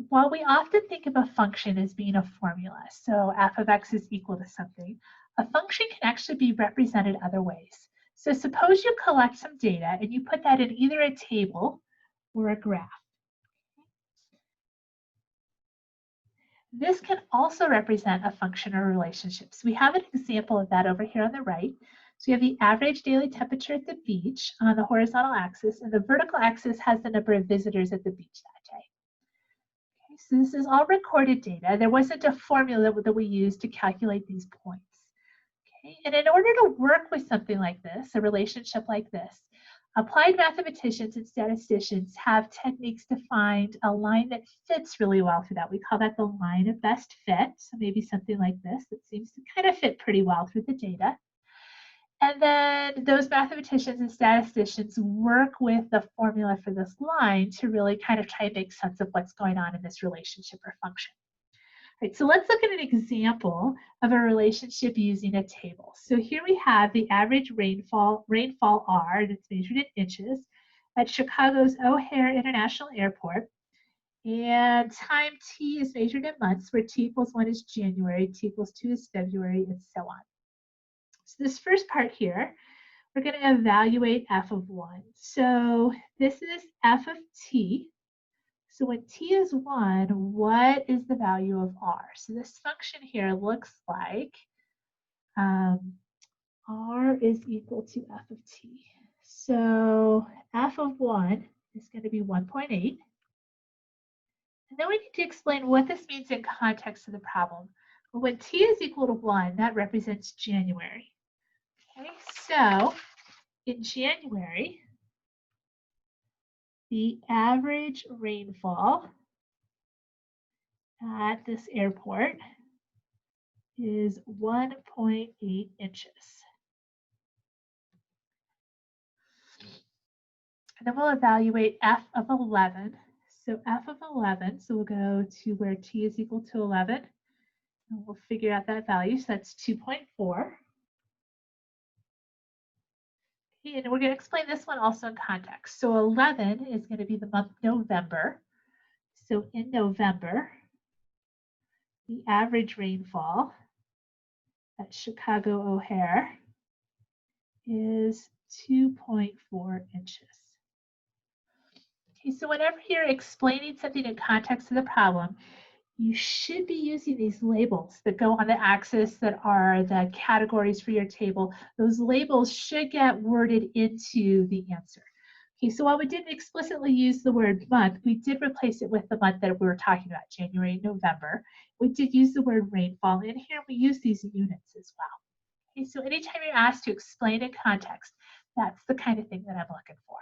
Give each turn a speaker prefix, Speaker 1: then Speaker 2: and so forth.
Speaker 1: While we often think of a function as being a formula, so f of x is equal to something, a function can actually be represented other ways. So suppose you collect some data and you put that in either a table or a graph. This can also represent a function or relationship. So we have an example of that over here on the right. So you have the average daily temperature at the beach on the horizontal axis, and the vertical axis has the number of visitors at the beach that day. Okay, so this is all recorded data. There wasn't a formula that we used to calculate these points. Okay, and in order to work with something like this, a relationship like this, applied mathematicians and statisticians have techniques to find a line that fits really well through that. We call that the line of best fit. So maybe something like this that seems to kind of fit pretty well through the data. And then those mathematicians and statisticians work with the formula for this line to really kind of try and make sense of what's going on in this relationship or function. All right, so let's look at an example of a relationship using a table. So here we have the average rainfall R, and it's measured in inches, at Chicago's O'Hare International Airport. And time t is measured in months, where t equals 1 is January, t equals 2 is February, and so on. So this first part here, we're going to evaluate f of 1. So this is f of t. So when t is 1, what is the value of r? So this function here looks like r is equal to f of t. So f of 1 is going to be 1.8. And then we need to explain what this means in context of the problem. Well, when t is equal to 1, that represents January. Okay, so in January, the average rainfall at this airport is 1.8 inches. And then we'll evaluate f of 11. So f of 11, so we'll go to where t is equal to 11, and we'll figure out that value. So that's 2.4. Okay, and we're going to explain this one also in context. So 11 is going to be the month November. So in November, the average rainfall at Chicago O'Hare is 2.4 inches. Okay, so whenever you're explaining something in context of the problem, you should be using these labels that go on the axis that are the categories for your table. Those labels should get worded into the answer. Okay, so while we didn't explicitly use the word month, we did replace it with the month that we were talking about, January and November. We did use the word rainfall, and here we use these units as well. Okay, so anytime you're asked to explain in context, that's the kind of thing that I'm looking for.